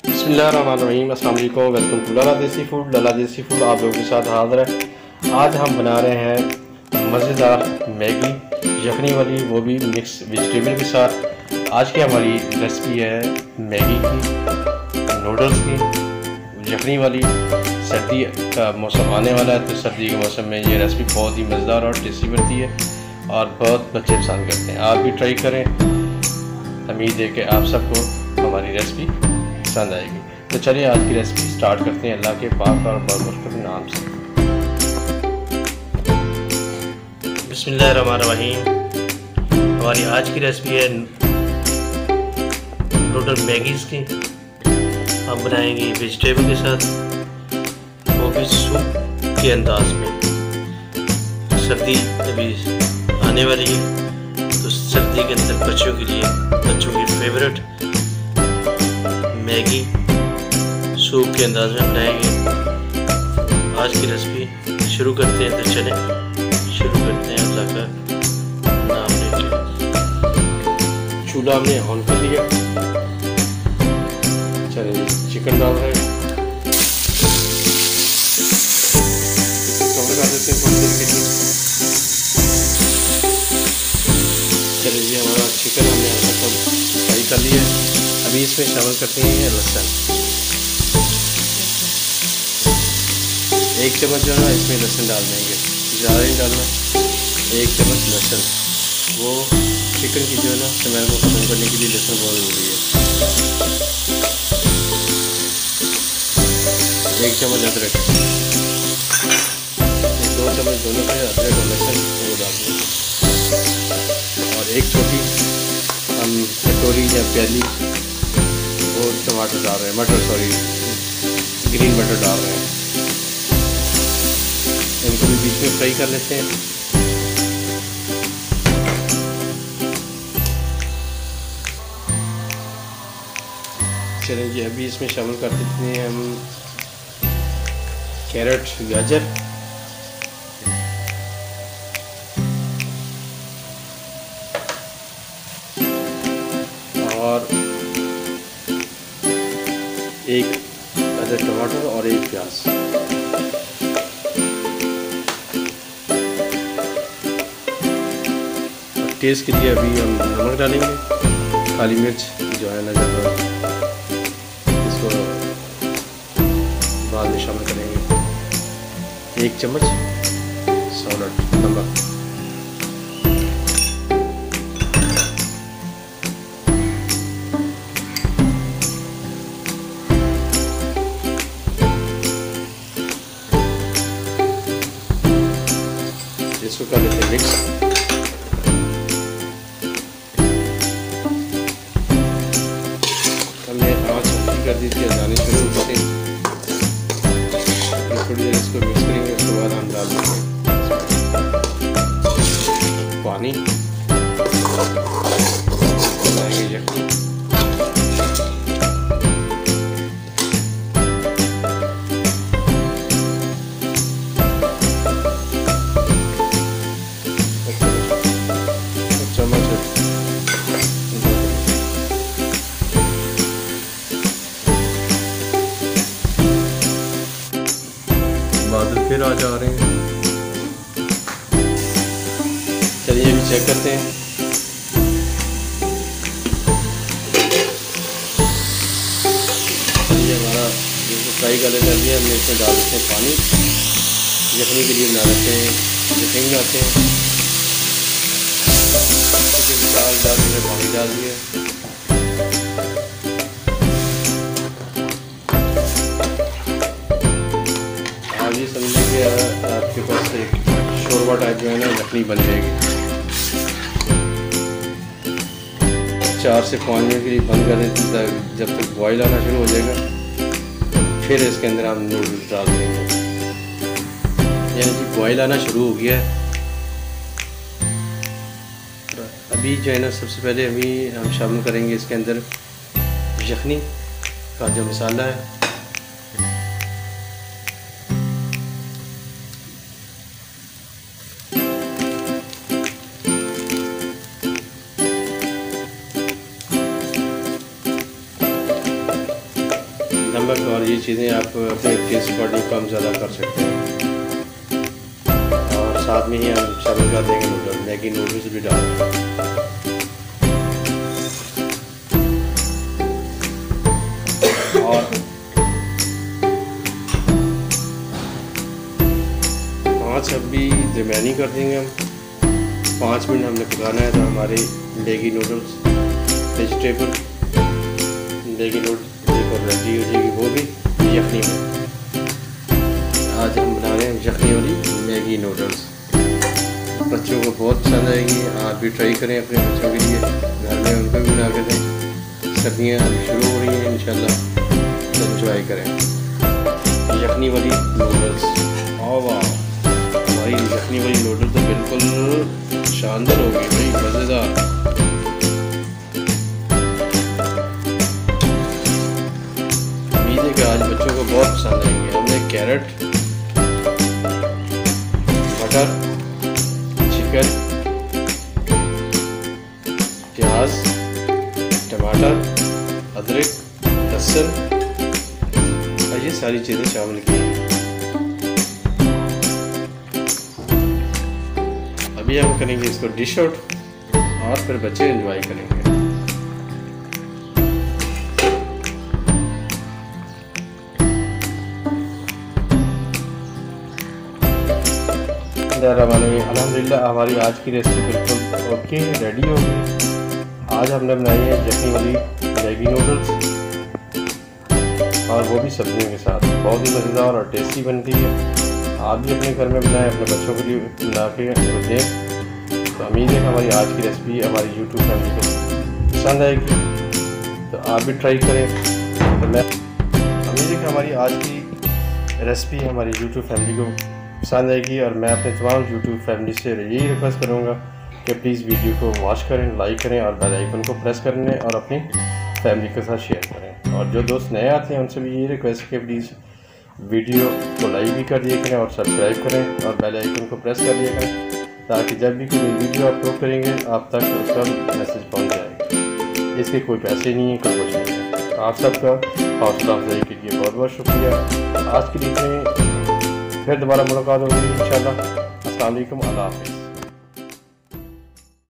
बिस्मिल्लाहिर्रहमानिर्रहीम, अस्सलाम वालेकुम। वेलकम टू लाला देसी फूड। लाला देसी फूड आप लोगों के साथ हाज़िर है। आज हम बना रहे हैं मज़ेदार मैगी यखनी वाली, वो भी मिक्स वेजिटेबल के साथ। आज की हमारी रेसिपी है मैगी की, नूडल्स की, यखनी वाली। सर्दी का मौसम आने वाला है, तो सर्दी के मौसम में ये रेसिपी बहुत ही मज़ेदार और टेस्टी बनती है और बहुत बच्चे पसंद करते हैं। आप भी ट्राई करें। उम्मीद है कि आप सबको हमारी रेसिपी पसंद आएगी। तो चलिए आज की रेसिपी स्टार्ट करते हैं अल्लाह के पाक और बरकत के नाम से। बिस्मिल्लाहिर्रहमानिर्रहीम। हमारी आज की रेसिपी है नूडल मैगीज़ की। हम बनाएंगे वेजिटेबल के साथ, वो भी सूप के अंदाज में। सर्दी अभी आने वाली है, तो सर्दी के अंदर बच्चों के लिए, बच्चों की फेवरेट मैगी सूप के अंदाज में बनाएंगे। आज की रेसिपी शुरू करते हैं। तो चलें शुरू करते हैं अल्लाह का नाम लेके। चूल्हा हमने ऑन कर लिया। चलिए चिकन डाल रहे हैं, कवर कर देते हैं थोड़ी देर के लिए। चलिए हमारा चिकन हमने सब फ्राई कर लिया। अभी इसमें शामिल करते हैं लहसुन। 1 चम्मच जो है ना, इसमें लहसुन डाल देंगे, ज़्यादा नहीं डालना। 1 चम्मच लहसुन, वो चिकन की जो है ना स्मेल को खत्म करने के लिए लहसुन बहुत ज़रूरी है। 1 चम्मच अदरक, 2 चम्मच दोनों पे अदरक और लहसुन वो डाल देंगे। और 1 छोटी हम कटोरी या प्याली वो टमाटर डाल रहे हैं, ग्रीन मटर डाल रहे हैं। इनको भी बीच में फ्राई कर लेते हैं। चलें जी, अभी इसमें शामिल कर देते हैं हम कैरेट, गाजर और 1 अदर टमाटर और 1 प्याज। टेस्ट के लिए अभी हम नमक डालेंगे, काली मिर्च जो है ना, जब इसको बाद में शामिल करेंगे। 1 चम्मच सॉल्ट, नमक। इसको कर लेते हैं मिक्स। कर दी थी, डालनी शुरू हो गई। थोड़ी देर इसको मिक्स करेंगे। उसके बाद हम डाल देंगे पानी, बनाएंगे यखनी। बादल फिर आ जा रहे हैं। चलिए अभी चेक करते हैं। चलिए हमारा जिसको फ्राई कर लेते हैं, हमने इसमें डाल देते हैं पानी। यखनी के लिए बना लेते हैं, यखनी बनाते हैं। चिकन चावल डाल के पानी डाल दिया। ये समझें कि आपके पास एक शोरबा टाइप जो है ना यखनी बन जाएगी। 4 से 5 मिनट के लिए बंद कर देते हैं। जब तक बॉयल आना शुरू हो जाएगा, फिर इसके अंदर हम नूडल्स डाल देंगे। यानी कि बॉयल आना शुरू हो गया है। अभी जो है ना, सबसे पहले हम शामिल करेंगे इसके अंदर यखनी का जो मसाला है। नमक और ये चीज़ें आप अपने टेस्ट अकॉर्डिंग कम ज़्यादा कर सकते हैं। और साथ में ही हम शामिल कर देंगे नूडल्स, मैगी नूडल्स भी डालेंगे। और 5 अभी दरमियानी कर देंगे हम। 5 मिनट हमने पकाना है तो हमारे Maggi noodles vegetable Maggi noodles ready हो जाएगी, वो भी यखनी में। आज हम बना रहे हैं यखनी वाली मैगी नूडल्स। बच्चों को बहुत पसंद आएगी, आप भी ट्राई करें अपने बच्चों के लिए, घर में उनको भी बना के दें। सर्दियाँ अभी शुरू हो रही हैं, इंशाल्लाह एंजॉय करें यखनी वाली नूडल्स। और वाह, हमारी यखनी वाली नूडल्स तो बिल्कुल शानदार हो गई भाई, मज़ेदार। उम्मीद है कि आज बच्चों को बहुत पसंद आएंगे। हमने कैरेट, मटर, चिकन, प्याज, टमाटर, अदरक, लहसुन और ये सारी चीज़ें शामिल की। अभी हम करेंगे इसको डिश आउट और फिर बच्चे एंजॉय करेंगे। अल्हम्दुलिल्लाह हमारी आज की रेसिपी बिल्कुल ओके रेडी हो गई। आज हमने बनाई है यखनी वाली मैगी नूडल्स और वो भी सब्जियों के साथ। बहुत ही मज़ेदार और टेस्टी बनती है। आप भी अपने घर में बनाएं, अपने बच्चों के लिए बना के दें। तो उम्मीद है कि हमारी आज की रेसिपी हमारी यूट्यूब फैमिली को पसंद आएगी, तो आप भी ट्राई करें। तो मैं उम्मीद है कि हमारी आज की रेसिपी हमारी यूट्यूब फैमिली को पसंद आएगी। और मैं अपने तमाम यूट्यूब फैमिली से यही रिक्वेस्ट करूँगा कि प्लीज़ वीडियो को वॉच करें, लाइक करें और बेल आइकन को प्रेस कर लें और अपनी फैमिली के साथ शेयर करें। और जो दोस्त नए आते हैं उनसे भी ये रिक्वेस्ट है कि प्लीज़ वीडियो को लाइक भी कर दिया करें और सब्सक्राइब करें और बेल आइकन को प्रेस कर दिया करें, ताकि जब भी कोई वीडियो अपलोड करेंगे आप तक उसका मैसेज पहुँच जाएगा। इसके कोई पैसे नहीं है, कोई कुछ नहीं है। आप सबका हौसला अफजाई के लिए बहुत बहुत शुक्रिया। आज के लिए फिर दोबारा मुलाकात होगी इंशाल्लाह। अस्सलाम वालेकुम, अल्लाह हाफ़िज़।